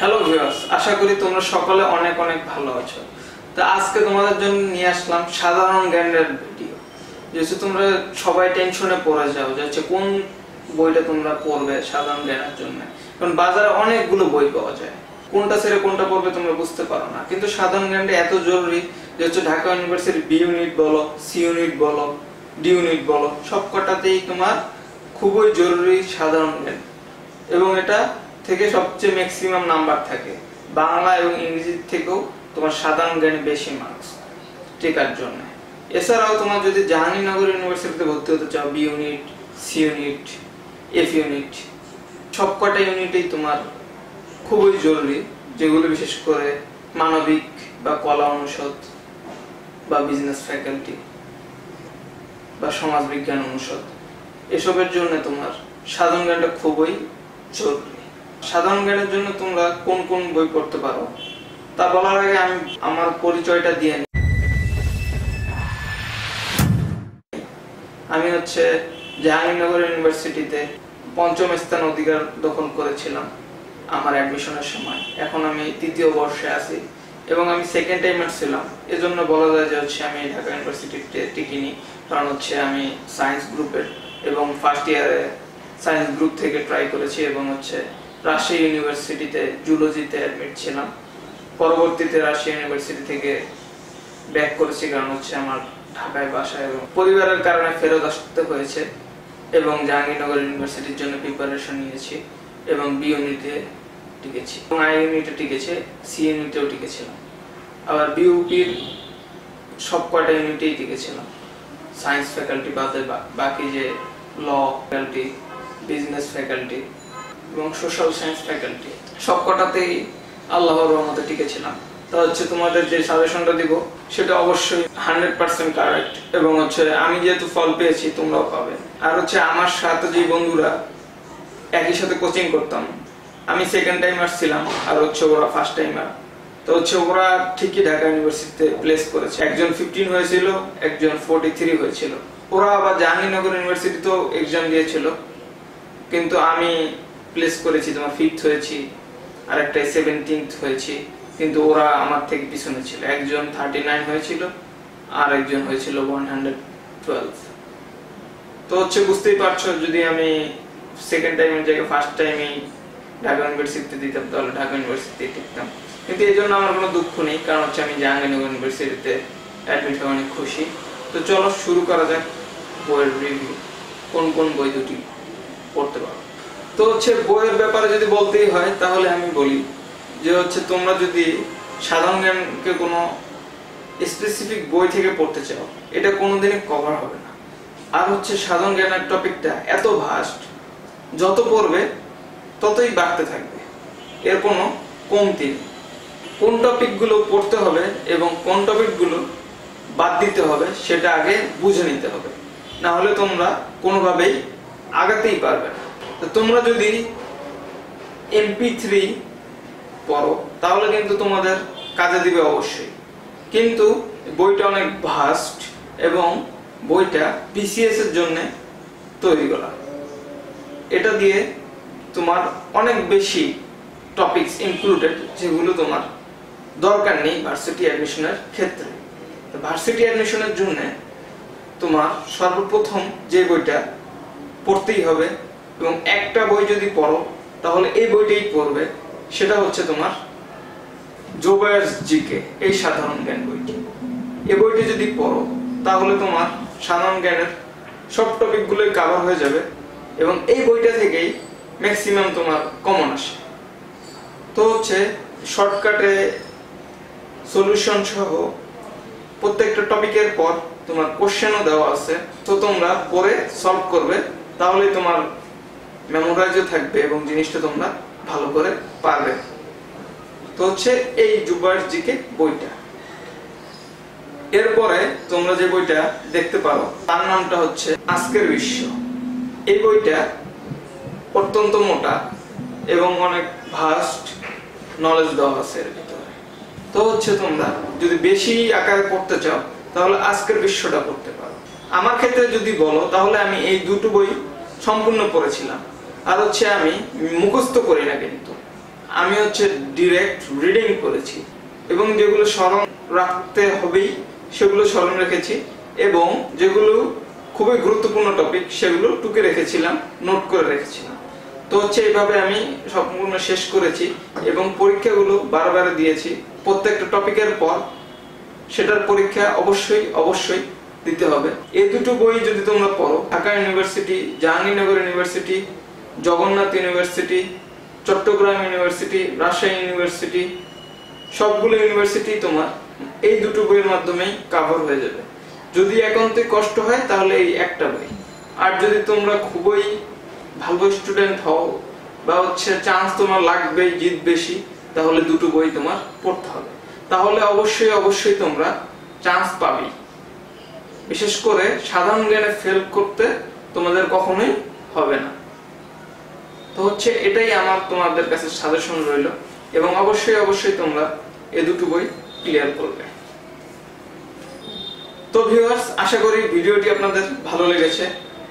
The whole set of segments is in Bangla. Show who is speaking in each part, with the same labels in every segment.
Speaker 1: হ্যালো ভিউয়ার্স, আশা করি তোমরা সকলে অনেক অনেক ভালো আছো। তো আজকে তোমাদের জন্য নিয়ে আসলাম সাধারণ জ্ঞানের ভিডিও। যেহেতু তোমরা সবাই টেনশনে পড়ে যাও যে হচ্ছে কোন বইটা তোমরা পড়বে সাধারণ জ্ঞানের জন্য, কারণ বাজারে অনেকগুলো বই পাওয়া যায়, কোনটা ছেড়ে কোনটা পড়বে তোমরা বুঝতে পারো না। কিন্তু সাধারণ জ্ঞানটা এত জরুরি যে হচ্ছে ঢাকা ইউনিভার্সিটির বি ইউনিট বলো, সি ইউনিট বলো, ডি ইউনিট বলো, সবকটাতেই তোমার খুবই জরুরি সাধারণ জ্ঞান, এবং এটা থেকে সবচেয়ে ম্যাক্সিমাম নাম্বার থাকে। বাংলা এবং ইংরেজি থেকেও তোমার সাধারণ জ্ঞানে বেশি মার্কস টেকার জন্য। এছাড়াও তোমার যদি জাহাঙ্গীরনগর ইউনিভার্সিটিতে ভর্তি হতে চাও, B unit, C unit, F unit, সবকটা ইউনিটেই তোমার খুবই জরুরি, যেগুলো বিশেষ করে মানবিক বা কলা অনুষদ বা বিজনেস ফ্যাকাল্টি বা সমাজবিজ্ঞান অনুষদ, এসবের জন্য তোমার সাধারণ জ্ঞানটা খুবই জরুরি। সাধারণ জ্ঞানের জন্য তোমরা কোন কোন বই পড়তে পারো তা বলার আগে আমি আমার পরিচয়টা দিয়ে নিই। আমি হচ্ছে জাহাঙ্গীরনগর ইউনিভার্সিটিতে পঞ্চম স্থান অধিকার দখল করেছিলাম আমার অ্যাডমিশনের সময়। এখন আমি তৃতীয় বর্ষে আছি এবং আমি সেকেন্ড টাইমার ছিলাম। এজন্য বলা যায় যে হচ্ছে আমি ঢাকা ইউনিভার্সিটিতে টিকিনি, কারণ হচ্ছে আমি সায়েন্স গ্রুপের এবং ফার্স্ট ইয়ারে সায়েন্স গ্রুপ থেকে ট্রাই করেছি এবং হচ্ছে রাজশাহী ইউনিভার্সিটিতে জুলজিতে অ্যাডমিট ছিলাম। পরবর্তীতে রাজশাহী ইউনিভার্সিটি থেকে ব্যাক করেছি, কারণ হচ্ছে আমার ঢাকায় বাসা এবং পরিবারের কারণে ফেরত আসতে হয়েছে, এবং জাহাঙ্গীরনগর ইউনিভার্সিটির জন্য প্রিপারেশন নিয়েছি এবং বি ইউনিটে টিকেছি এবং আই ইউনিটে টিকেছে, সি ইউনিটেও টিকেছিলাম। আবার বিউপির সবকটা ইউনিটেই টিকেছিলাম, সায়েন্স ফ্যাকাল্টি বাদে বাকি যে ল ফ্যাকাল্টি, বিজনেস ফ্যাকাল্টি এবং সোশ্যাল সায়েন্স ফ্যাকাল্টি, সবকটাতেই আল্লাহর রহমতে টিকেছিলাম। তা হচ্ছে তোমাদের যে সাজেশনটা দিব সেটা অবশ্যই 100% কারেক্ট, এবং হচ্ছে আমি যেহেতু ফল পেয়েছি তোমরাও পাবে। আর হচ্ছে আমার সাথে যে বন্ধুরা একই সাথে কোচিং করতাম, আমি সেকেন্ড টাইমার ছিলাম আর হচ্ছে ওরা ফার্স্ট টাইমার, তো হচ্ছে ওরা ঠিকই ঢাকা ইউনিভার্সিটিতে প্লেস করেছে। একজন 15 হয়েছিল, একজন 43 হয়েছিল। ওরা আবার জাহাঙ্গীরনগর ইউনিভার্সিটিতেও এক্সাম দিয়েছিল, কিন্তু আমি প্লেস করেছি তোমার 5th হয়েছি, আর একটা 17th হয়েছি, কিন্তু ওরা আমার থেকে পিছনে ছিল। একজন 39 হয়েছিল আর একজন হয়েছিল 112। তো হচ্ছে বুঝতেই পারছো, যদি আমি সেকেন্ড টাইমের জায়গায় ফার্স্ট টাইমেই ঢাকা ইউনিভার্সিটিতে দিতাম তাহলে ঢাকা ইউনিভার্সিটিতে টিকতাম। কিন্তু এই জন্য আমার কোনো দুঃখ নেই, কারণ হচ্ছে আমি জাহাঙ্গীরনগর ইউনিভার্সিটিতে অ্যাডমিট হয়ে অনেক খুশি। তো চলো শুরু করা যাক বইয়ের রিভিউ, কোন কোন বই দুটি পড়তে পারো। তো হচ্ছে বইয়ের ব্যাপারে যদি বলতেই হয় তাহলে আমি বলি যে হচ্ছে তোমরা যদি সাধারণ জ্ঞানকে কোনো স্পেসিফিক বই থেকে পড়তে চাও, এটা কোনোদিনই কভার হবে না। আর হচ্ছে সাধারণ জ্ঞানের টপিকটা এত ভাস্ট, যত পড়বে ততই বাড়তে থাকবে, এর কোনো কমতি নেই। কোন টপিকগুলো পড়তে হবে এবং কোন টপিকগুলো বাদ দিতে হবে সেটা আগে বুঝে নিতে হবে, না হলে তোমরা কোনোভাবেই আগাতেই পারবে না। তো তোমরা যদি MP3 পড়ো তাহলে কিন্তু তোমাদের কাজে দিবে অবশ্যই, কিন্তু বইটা অনেক ভাস্ট এবং বইটা BCS এর জন্য তৈরি করা। এটা দিয়ে তোমার অনেক বেশি টপিকস ইনক্লুডেড যেগুলো তোমার দরকার নেই ভার্সিটি অ্যাডমিশনের ক্ষেত্রে। তো ভার্সিটি অ্যাডমিশনের জন্য তোমার সর্বপ্রথম যে বইটা পড়তেই হবে, এবং একটা বই যদি পড়ো তাহলে এই বইটাই পড়বে, সেটা হচ্ছে তোমার জোবায়ার্স জিকে, এই সাধারণ জ্ঞান বইটি। এই বইটি যদি পড়ো তাহলে তোমার সাধারণ জ্ঞানের সব টপিকগুলোই কভার হয়ে যাবে, এবং এই বইটা থেকেই ম্যাক্সিমাম তোমার কমন আসে। তো হচ্ছে শর্টকাটে সলিউশন সহ প্রত্যেকটা টপিকের পর তোমার কোশ্চেনও দেওয়া আছে, তো তোমরা পড়ে সলভ করবে, তাহলেই তোমার মেমোরাইজও থাকবে এবং জিনিসটা তোমরা ভালো করে পারবে। তো হচ্ছে এই জোবায়ার্স জিকে বইটা। এরপরে তোমরা যে বইটা দেখতে পারো তার নামটা হচ্ছে আজকের বিশ্ব। এই বইটা অত্যন্ত মোটা এবং অনেক ভাস্ট নলেজ দেওয়া আছে এর ভিতরে। তো হচ্ছে তোমরা যদি বেশি আকারে পড়তে চাও তাহলে আজকের বিশ্বটা পড়তে পারো। আমার ক্ষেত্রে যদি বলো তাহলে আমি এই দুটো বই সম্পূর্ণ পড়েছিলাম, আর হচ্ছে আমি মুখস্থ করি না, কিন্তু আমি ডিরেক্ট রিডিং করেছি এবং যেগুলো স্মরণ রাখতে হবেই সেগুলো স্মরণ রেখেছি এবং যেগুলো খুবই গুরুত্বপূর্ণ টপিক সেগুলো টুকে রেখেছিলাম, নোট করে রেখেছিলাম। তো এইভাবে আমি সম্পূর্ণ শেষ করেছি এবং পরীক্ষাগুলো বারবার দিয়েছি। প্রত্যেকটা টপিকের পর সেটার পরীক্ষা অবশ্যই দিতে হবে। এই দুটো বই যদি তোমরা পড়ো, Dhaka university, Jahangirnagar university, Jagannath university, Chittagong university, Rajshahi university, সবগুলো ইউনিভার্সিটি তোমার এই দুটো বইয়ের মাধ্যমেই কভার হয়ে যাবে। যদি একান্তই কষ্ট হয় তাহলে এই একটা বই। আর যদি তোমরা খুবই ভালো স্টুডেন্ট হও বা চান্স তোমার লাগবেই, জিত বেশি, তাহলে দুটো বই তোমার পড়তে হবে। তাহলে অবশ্যই তোমরা চান্স পাবেই। বিশেষ করে সাধারণ জ্ঞানে ফেল করতে তোমাদের কখনোই হবে না। তো এটাই আমার তোমাদের কাছে সাজেশন রইল এবং অবশ্যই তোমরা এই দুটো বই ক্লিয়ার করবে। তো ভিউয়ার্স, আশা করি ভিডিওটি আপনাদের ভালো লেগেছে।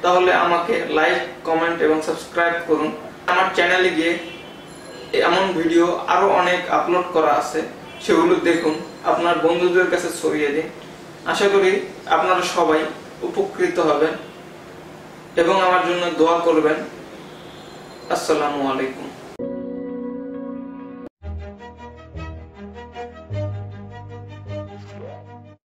Speaker 1: তাহলে আমাকে লাইক, কমেন্ট এবং সাবস্ক্রাইব করুন। আমার চ্যানেলে গিয়ে এমন ভিডিও আরো অনেক আপলোড করা আছে, সেগুলো দেখুন, আপনার বন্ধুদের কাছে ছড়িয়ে দিন। আশা করি আপনারা সবাই উপকৃত হবেন এবং আমার জন্য দোয়া করবেন। আসসালামু আলাইকুম।